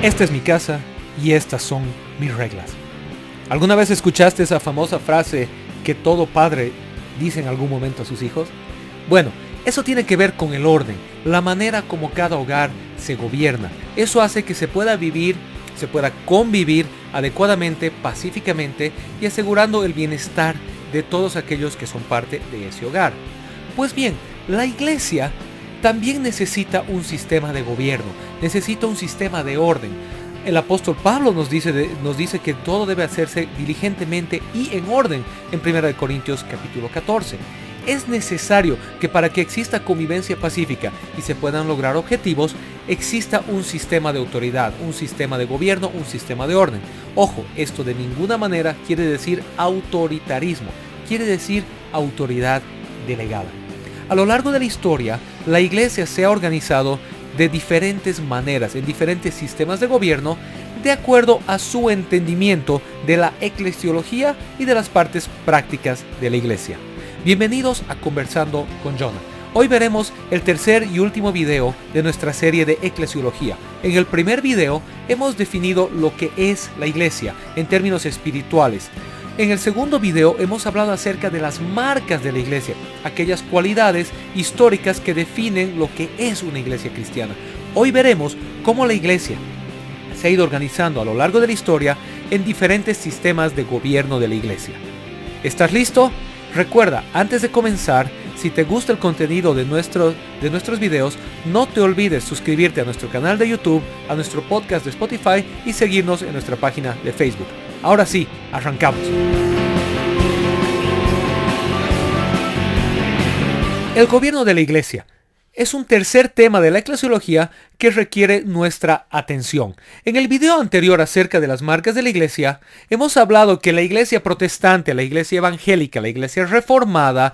Esta es mi casa y estas son mis reglas. ¿Alguna vez escuchaste esa famosa frase que todo padre dice en algún momento a sus hijos? Bueno, eso tiene que ver con el orden, la manera como cada hogar se gobierna. Eso hace que se pueda vivir, se pueda convivir adecuadamente, pacíficamente y asegurando el bienestar de todos aquellos que son parte de ese hogar. Pues bien, la iglesia también necesita un sistema de gobierno, necesita un sistema de orden. El apóstol Pablo nos dice que todo debe hacerse diligentemente y en orden en 1 Corintios capítulo 14. Es necesario que para que exista convivencia pacífica y se puedan lograr objetivos, exista un sistema de autoridad, un sistema de gobierno, un sistema de orden. Ojo, esto de ninguna manera quiere decir autoritarismo, quiere decir autoridad delegada. A lo largo de la historia, la iglesia se ha organizado de diferentes maneras, en diferentes sistemas de gobierno, de acuerdo a su entendimiento de la eclesiología y de las partes prácticas de la iglesia. Bienvenidos a Conversando con Jonah. Hoy veremos el tercer y último video de nuestra serie de eclesiología. En el primer video hemos definido lo que es la iglesia en términos espirituales. En el segundo video hemos hablado acerca de las marcas de la iglesia, aquellas cualidades históricas que definen lo que es una iglesia cristiana. Hoy veremos cómo la iglesia se ha ido organizando a lo largo de la historia en diferentes sistemas de gobierno de la iglesia. ¿Estás listo? Recuerda, antes de comenzar, si te gusta el contenido de nuestros videos, no te olvides suscribirte a nuestro canal de YouTube, a nuestro podcast de Spotify y seguirnos en nuestra página de Facebook. Ahora sí, arrancamos. El gobierno de la iglesia es un tercer tema de la eclesiología que requiere nuestra atención. En el video anterior acerca de las marcas de la iglesia, hemos hablado que la iglesia protestante, la iglesia evangélica, la iglesia reformada,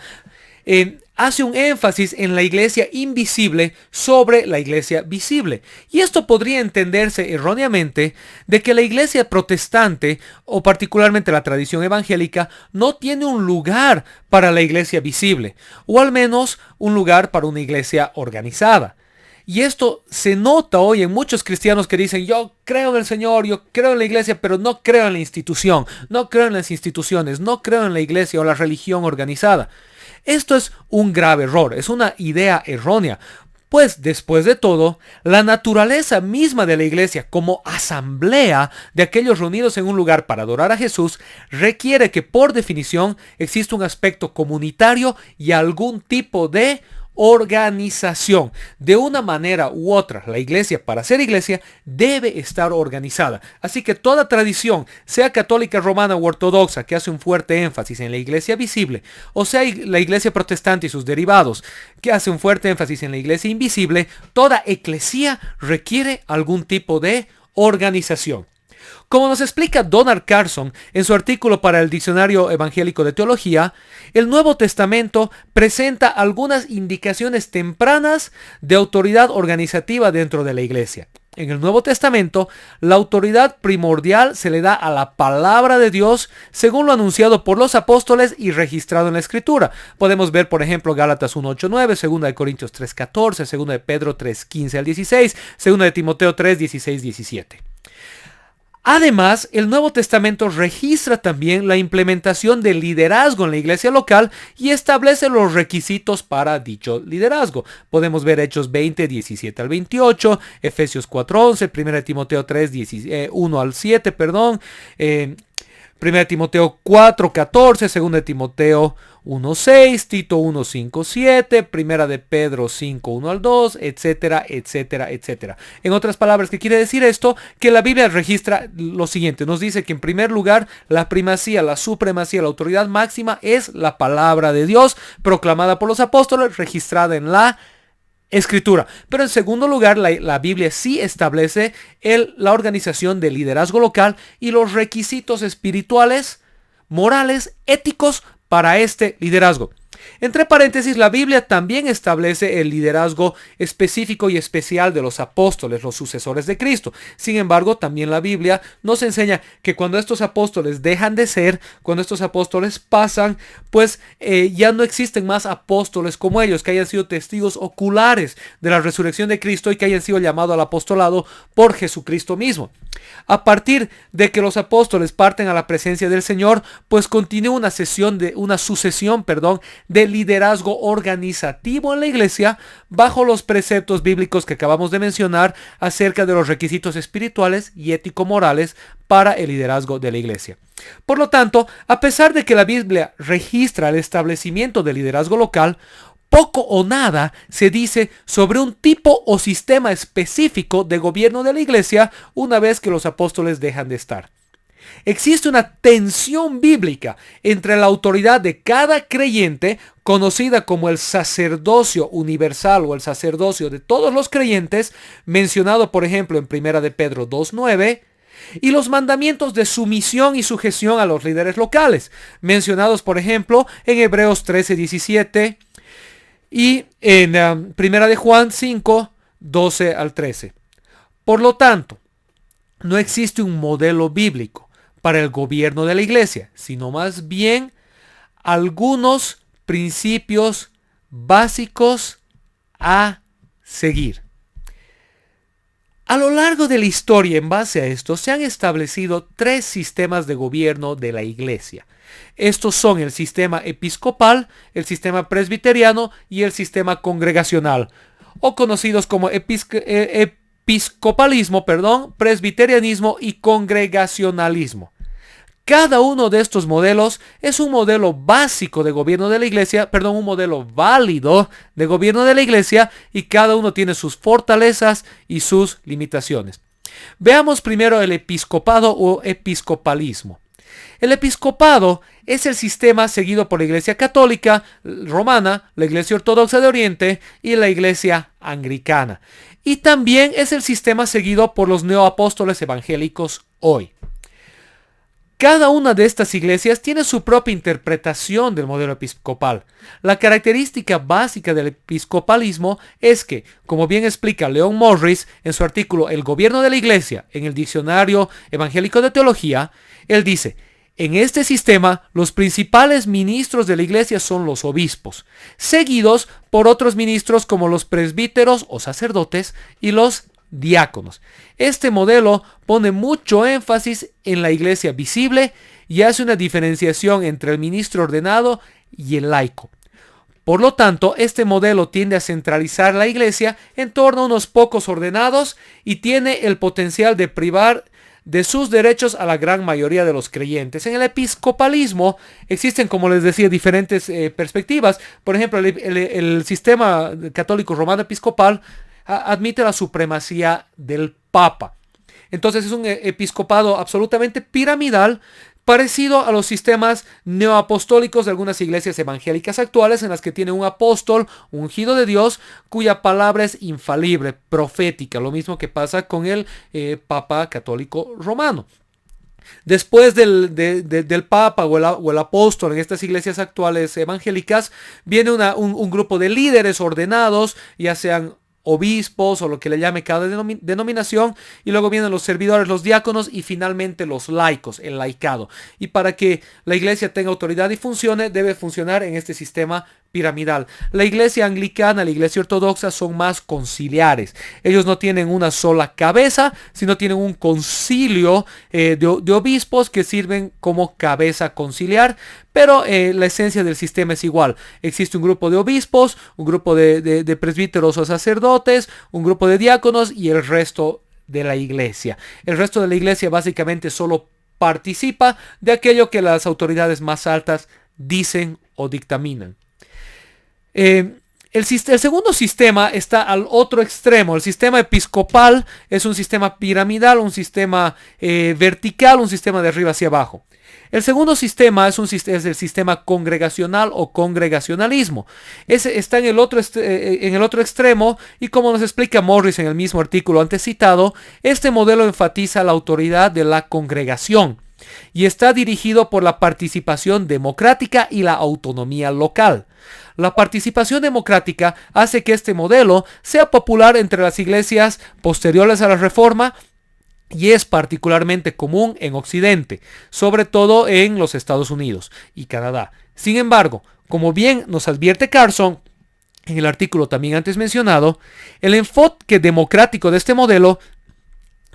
hace un énfasis en la iglesia invisible sobre la iglesia visible. Y esto podría entenderse erróneamente de que la iglesia protestante, o particularmente la tradición evangélica, no tiene un lugar para la iglesia visible, o al menos un lugar para una iglesia organizada. Y esto se nota hoy en muchos cristianos que dicen: yo creo en el Señor, yo creo en la iglesia, pero no creo en la institución, no creo en las instituciones, no creo en la iglesia o la religión organizada. Esto es un grave error, es una idea errónea, pues después de todo, la naturaleza misma de la iglesia como asamblea de aquellos reunidos en un lugar para adorar a Jesús requiere que por definición exista un aspecto comunitario y algún tipo de organización. De una manera u otra, la iglesia, para ser iglesia, debe estar organizada. Así que toda tradición, sea católica, romana u ortodoxa, que hace un fuerte énfasis en la iglesia visible, o sea la iglesia protestante y sus derivados, que hace un fuerte énfasis en la iglesia invisible, toda eclesía requiere algún tipo de organización. Como nos explica Donald Carson en su artículo para el Diccionario Evangélico de Teología, el Nuevo Testamento presenta algunas indicaciones tempranas de autoridad organizativa dentro de la iglesia. En el Nuevo Testamento, la autoridad primordial se le da a la palabra de Dios según lo anunciado por los apóstoles y registrado en la Escritura. Podemos ver, por ejemplo, Gálatas 1:8-9, 2 Corintios 3:14, 2 de Pedro 3:15 al 16, 2 de Timoteo 3:16-17. Además, el Nuevo Testamento registra también la implementación del liderazgo en la iglesia local y establece los requisitos para dicho liderazgo. Podemos ver Hechos 20, 17 al 28, Efesios 4:11, 1 Timoteo 3, 1 al 7, 1 Timoteo 4:14, 2 Timoteo 1:6, Tito 1:5-7, 1 de Pedro 5:1 al 2, etcétera, etcétera, etcétera. En otras palabras, ¿qué quiere decir esto? Que la Biblia registra lo siguiente. Nos dice que en primer lugar, la primacía, la supremacía, la autoridad máxima es la palabra de Dios, proclamada por los apóstoles, registrada en la Escritura. Pero en segundo lugar, la Biblia sí establece la organización del liderazgo local y los requisitos espirituales, morales, éticos para este liderazgo. Entre paréntesis, la Biblia también establece el liderazgo específico y especial de los apóstoles, los sucesores de Cristo. Sin embargo, también la Biblia nos enseña que cuando estos apóstoles dejan de ser, cuando estos apóstoles pasan, pues ya no existen más apóstoles como ellos, que hayan sido testigos oculares de la resurrección de Cristo y que hayan sido llamados al apostolado por Jesucristo mismo. A partir de que los apóstoles parten a la presencia del Señor, pues continúa una sucesión de liderazgo organizativo en la iglesia bajo los preceptos bíblicos que acabamos de mencionar acerca de los requisitos espirituales y ético-morales para el liderazgo de la iglesia. Por lo tanto, a pesar de que la Biblia registra el establecimiento del liderazgo local, poco o nada se dice sobre un tipo o sistema específico de gobierno de la iglesia una vez que los apóstoles dejan de estar. Existe una tensión bíblica entre la autoridad de cada creyente, conocida como el sacerdocio universal o el sacerdocio de todos los creyentes, mencionado por ejemplo en 1 de Pedro 2:9, y los mandamientos de sumisión y sujeción a los líderes locales, mencionados por ejemplo en Hebreos 13:17 y en 1 de Juan 5:12 al 13. Por lo tanto, no existe un modelo bíblico para el gobierno de la iglesia, sino más bien algunos principios básicos a seguir. A lo largo de la historia, en base a esto, se han establecido 3 sistemas de gobierno de la iglesia. Estos son el sistema episcopal, el sistema presbiteriano y el sistema congregacional, o conocidos como episcopalismo, presbiterianismo y congregacionalismo. Cada uno de estos modelos es un modelo básico de gobierno de la iglesia, un modelo válido de gobierno de la iglesia, y cada uno tiene sus fortalezas y sus limitaciones. Veamos primero el episcopado o episcopalismo. El episcopado es el sistema seguido por la Iglesia Católica Romana, la Iglesia Ortodoxa de Oriente y la Iglesia Anglicana. Y también es el sistema seguido por los neoapóstoles evangélicos hoy. Cada una de estas iglesias tiene su propia interpretación del modelo episcopal. La característica básica del episcopalismo es que, como bien explica Leon Morris en su artículo El gobierno de la iglesia en el Diccionario Evangélico de Teología, él dice: en este sistema, los principales ministros de la iglesia son los obispos, seguidos por otros ministros como los presbíteros o sacerdotes y los diáconos. Este modelo pone mucho énfasis en la iglesia visible y hace una diferenciación entre el ministro ordenado y el laico. Por lo tanto, este modelo tiende a centralizar la iglesia en torno a unos pocos ordenados y tiene el potencial de privar de sus derechos a la gran mayoría de los creyentes. En el episcopalismo existen, como les decía, diferentes perspectivas. Por ejemplo, el sistema católico romano episcopal admite la supremacía del Papa. Entonces es un episcopado absolutamente piramidal, parecido a los sistemas neoapostólicos de algunas iglesias evangélicas actuales, en las que tiene un apóstol ungido de Dios cuya palabra es infalible, profética, lo mismo que pasa con el Papa católico romano. Después del Papa o el apóstol en estas iglesias actuales evangélicas, viene un grupo de líderes ordenados, ya sean obispos o lo que le llame cada denominación, y luego vienen los servidores, los diáconos, y finalmente los laicos, el laicado. Y para que la iglesia tenga autoridad y funcione, debe funcionar en este sistema piramidal. La iglesia anglicana, la iglesia ortodoxa son más conciliares. Ellos no tienen una sola cabeza, sino tienen un concilio de obispos que sirven como cabeza conciliar, pero la esencia del sistema es igual. Existe un grupo de obispos, un grupo de presbíteros o sacerdotes, un grupo de diáconos y el resto de la iglesia. El resto de la iglesia básicamente solo participa de aquello que las autoridades más altas dicen o dictaminan. El segundo sistema está al otro extremo. El sistema episcopal es un sistema piramidal, un sistema vertical, un sistema de arriba hacia abajo. El segundo sistema es el sistema congregacional o congregacionalismo. Ese está en el otro extremo, y como nos explica Morris en el mismo artículo antes citado, este modelo enfatiza la autoridad de la congregación y está dirigido por la participación democrática y la autonomía local. La participación democrática hace que este modelo sea popular entre las iglesias posteriores a la Reforma y es particularmente común en Occidente, sobre todo en los Estados Unidos y Canadá. Sin embargo, como bien nos advierte Carson, en el artículo también antes mencionado, el enfoque democrático de este modelo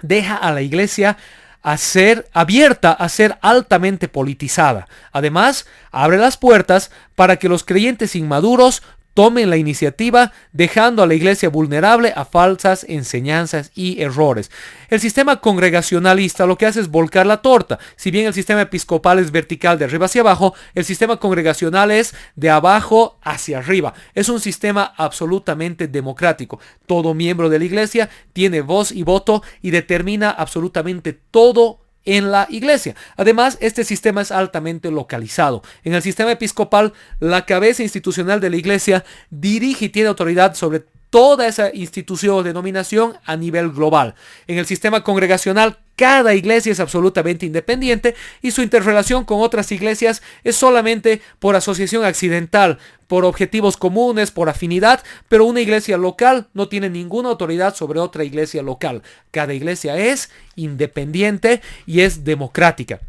deja a la iglesia a ser abierta a ser altamente politizada. Además, abre las puertas para que los creyentes inmaduros tomen la iniciativa, dejando a la iglesia vulnerable a falsas enseñanzas y errores. El sistema congregacionalista lo que hace es volcar la torta. Si bien el sistema episcopal es vertical de arriba hacia abajo, el sistema congregacional es de abajo hacia arriba. Es un sistema absolutamente democrático. Todo miembro de la iglesia tiene voz y voto y determina absolutamente todo en la iglesia. Además, este sistema es altamente localizado. En el sistema episcopal, la cabeza institucional de la iglesia dirige y tiene autoridad sobre toda esa institución o denominación a nivel global. En el sistema congregacional, cada iglesia es absolutamente independiente y su interrelación con otras iglesias es solamente por asociación accidental, por objetivos comunes, por afinidad, pero una iglesia local no tiene ninguna autoridad sobre otra iglesia local. Cada iglesia es independiente y es democrática.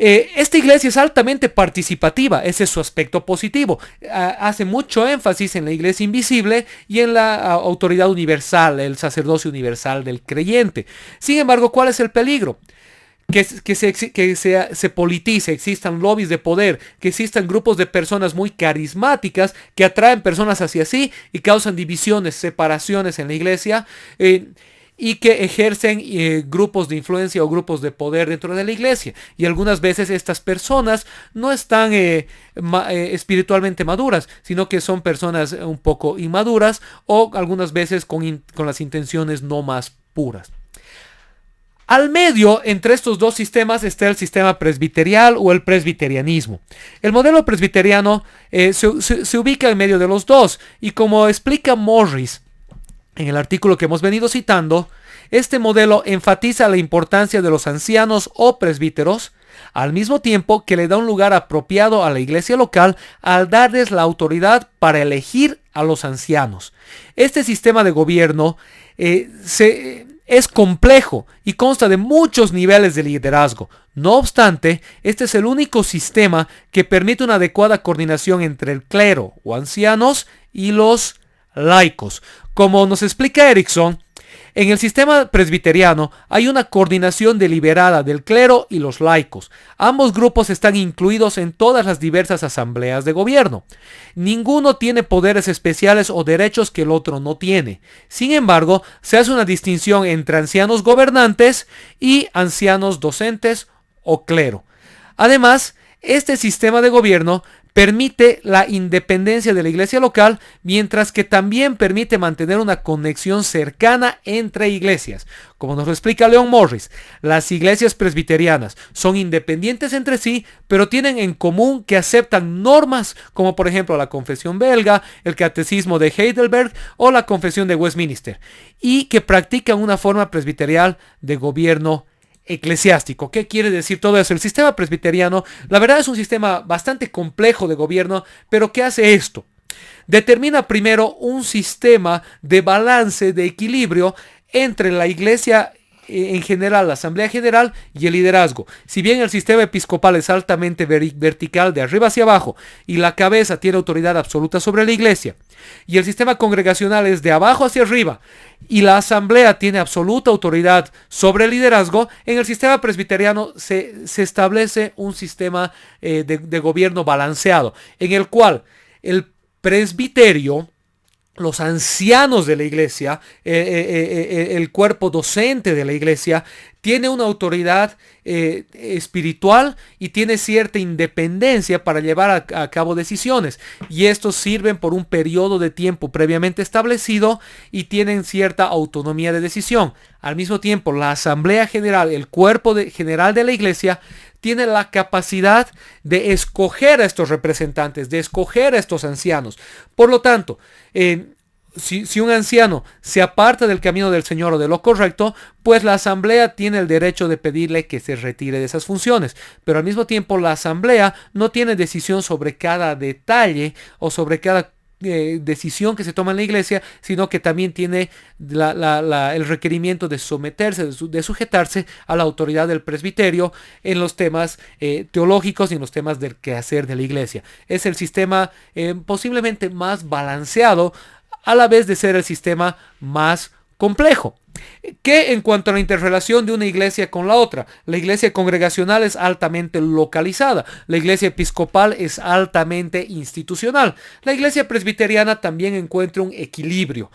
Esta iglesia es altamente participativa, ese es su aspecto positivo. Hace mucho énfasis en la iglesia invisible y en la autoridad universal, el sacerdocio universal del creyente. Sin embargo, ¿cuál es el peligro? Que se politice, existan lobbies de poder, que existan grupos de personas muy carismáticas que atraen personas hacia sí y causan divisiones, separaciones en la iglesia. Y que ejercen grupos de influencia o grupos de poder dentro de la iglesia. Y algunas veces estas personas no están espiritualmente maduras, sino que son personas un poco inmaduras o algunas veces con las intenciones no más puras. Al medio, entre estos dos sistemas, está el sistema presbiterial o el presbiterianismo. El modelo presbiteriano se ubica en medio de los dos y como explica Morris, en el artículo que hemos venido citando, este modelo enfatiza la importancia de los ancianos o presbíteros, al mismo tiempo que le da un lugar apropiado a la iglesia local al darles la autoridad para elegir a los ancianos. Este sistema de gobierno es complejo y consta de muchos niveles de liderazgo. No obstante, este es el único sistema que permite una adecuada coordinación entre el clero o ancianos y los laicos. Como nos explica Erickson, en el sistema presbiteriano hay una coordinación deliberada del clero y los laicos. Ambos grupos están incluidos en todas las diversas asambleas de gobierno. Ninguno tiene poderes especiales o derechos que el otro no tiene. Sin embargo, se hace una distinción entre ancianos gobernantes y ancianos docentes o clero. Además, este sistema de gobierno permite la independencia de la iglesia local, mientras que también permite mantener una conexión cercana entre iglesias. Como nos lo explica Leon Morris, las iglesias presbiterianas son independientes entre sí, pero tienen en común que aceptan normas como por ejemplo la confesión belga, el catecismo de Heidelberg o la confesión de Westminster, y que practican una forma presbiterial de gobierno eclesiástico. ¿Qué quiere decir todo eso? El sistema presbiteriano, la verdad, es un sistema bastante complejo de gobierno, pero ¿qué hace esto? Determina primero un sistema de balance, de equilibrio entre la iglesia en general, la asamblea general y el liderazgo. Si bien el sistema episcopal es altamente vertical de arriba hacia abajo y la cabeza tiene autoridad absoluta sobre la iglesia, y el sistema congregacional es de abajo hacia arriba y la asamblea tiene absoluta autoridad sobre el liderazgo, en el sistema presbiteriano se establece un sistema de gobierno balanceado, en el cual el presbiterio, los ancianos de la iglesia, el cuerpo docente de la iglesia, tiene una autoridad espiritual y tiene cierta independencia para llevar a cabo decisiones. Y estos sirven por un periodo de tiempo previamente establecido y tienen cierta autonomía de decisión. Al mismo tiempo, la asamblea general, el cuerpo general de la iglesia, tiene la capacidad de escoger a estos representantes, de escoger a estos ancianos. Por lo tanto, Si un anciano se aparta del camino del Señor o de lo correcto, pues la asamblea tiene el derecho de pedirle que se retire de esas funciones. Pero al mismo tiempo la asamblea no tiene decisión sobre cada detalle o sobre cada decisión que se toma en la iglesia, sino que también tiene el requerimiento de someterse, de sujetarse a la autoridad del presbiterio en los temas teológicos y en los temas del quehacer de la iglesia. Es el sistema posiblemente más balanceado, a la vez de ser el sistema más complejo. Que en cuanto a la interrelación de una iglesia con la otra, la iglesia congregacional es altamente localizada, la iglesia episcopal es altamente institucional, la iglesia presbiteriana también encuentra un equilibrio.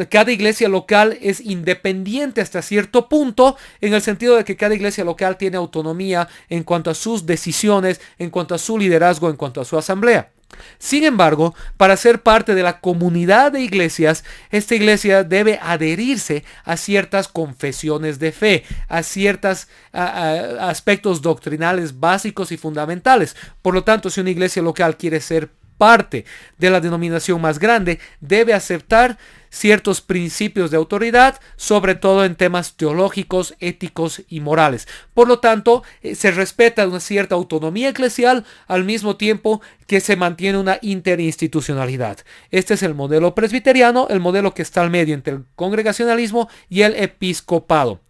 Cada iglesia local es independiente hasta cierto punto, en el sentido de que cada iglesia local tiene autonomía en cuanto a sus decisiones, en cuanto a su liderazgo, en cuanto a su asamblea. Sin embargo, para ser parte de la comunidad de iglesias, esta iglesia debe adherirse a ciertas confesiones de fe, a ciertos aspectos doctrinales básicos y fundamentales. Por lo tanto, si una iglesia local quiere ser parte de la denominación más grande, debe aceptar ciertos principios de autoridad, sobre todo en temas teológicos, éticos y morales. Por lo tanto, se respeta una cierta autonomía eclesial al mismo tiempo que se mantiene una interinstitucionalidad. Este es el modelo presbiteriano, el modelo que está al medio entre el congregacionalismo y el episcopado.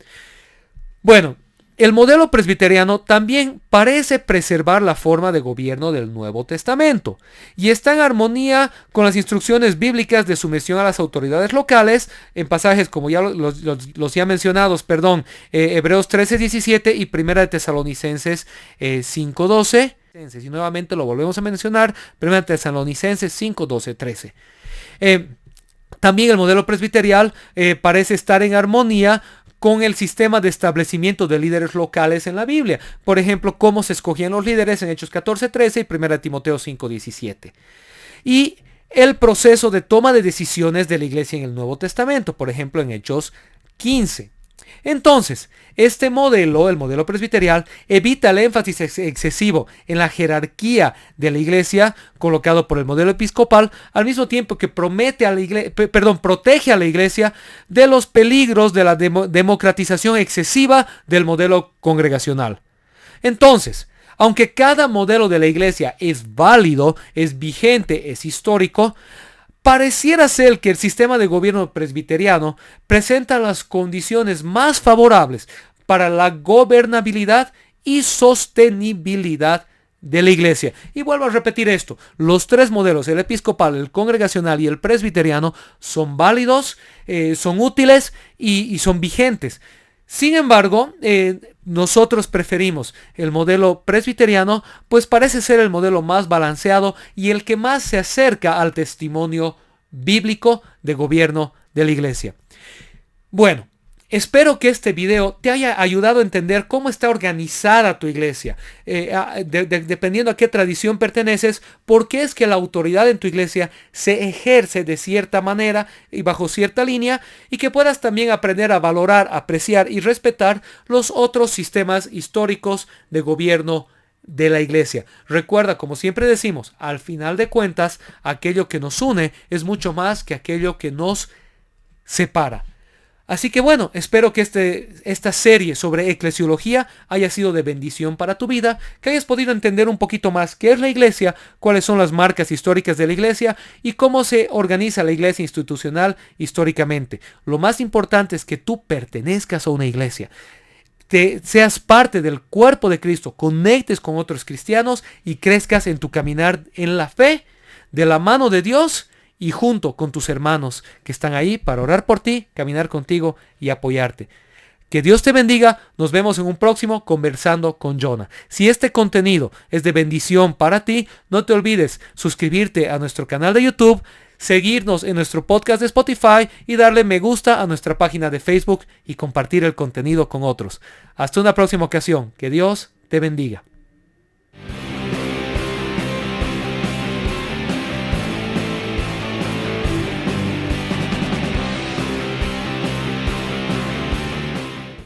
Bueno, el modelo presbiteriano también parece preservar la forma de gobierno del Nuevo Testamento y está en armonía con las instrucciones bíblicas de sumisión a las autoridades locales en pasajes como ya los ya mencionados, Hebreos 13:17 y 1 de Tesalonicenses 5:12. Y nuevamente lo volvemos a mencionar, 1 de Tesalonicenses 5:12-13. También el modelo presbiterial parece estar en armonía con el sistema de establecimiento de líderes locales en la Biblia. Por ejemplo, cómo se escogían los líderes en Hechos 14:13 y 1 Timoteo 5:17. Y el proceso de toma de decisiones de la iglesia en el Nuevo Testamento, por ejemplo, en Hechos 15. Entonces, este modelo, el modelo presbiterial, evita el énfasis excesivo en la jerarquía de la iglesia colocado por el modelo episcopal, al mismo tiempo que protege a la iglesia de los peligros de la democratización excesiva del modelo congregacional. Entonces, aunque cada modelo de la iglesia es válido, es vigente, es histórico, pareciera ser que el sistema de gobierno presbiteriano presenta las condiciones más favorables para la gobernabilidad y sostenibilidad de la iglesia. Y vuelvo a repetir esto, los tres modelos, el episcopal, el congregacional y el presbiteriano, son válidos, son útiles y son vigentes. Sin embargo, nosotros preferimos el modelo presbiteriano, pues parece ser el modelo más balanceado y el que más se acerca al testimonio bíblico de gobierno de la iglesia. Bueno, espero que este video te haya ayudado a entender cómo está organizada tu iglesia, dependiendo a qué tradición perteneces, por qué es que la autoridad en tu iglesia se ejerce de cierta manera y bajo cierta línea, y que puedas también aprender a valorar, apreciar y respetar los otros sistemas históricos de gobierno de la iglesia. Recuerda, como siempre decimos, al final de cuentas, aquello que nos une es mucho más que aquello que nos separa. Así que bueno, espero que esta serie sobre eclesiología haya sido de bendición para tu vida, que hayas podido entender un poquito más qué es la iglesia, cuáles son las marcas históricas de la iglesia y cómo se organiza la iglesia institucional históricamente. Lo más importante es que tú pertenezcas a una iglesia, seas parte del cuerpo de Cristo, conectes con otros cristianos y crezcas en tu caminar en la fe, de la mano de Dios y junto con tus hermanos que están ahí para orar por ti, caminar contigo y apoyarte. Que Dios te bendiga. Nos vemos en un próximo Conversando con Jonah. Si este contenido es de bendición para ti, no te olvides suscribirte a nuestro canal de YouTube, seguirnos en nuestro podcast de Spotify y darle me gusta a nuestra página de Facebook y compartir el contenido con otros. Hasta una próxima ocasión. Que Dios te bendiga.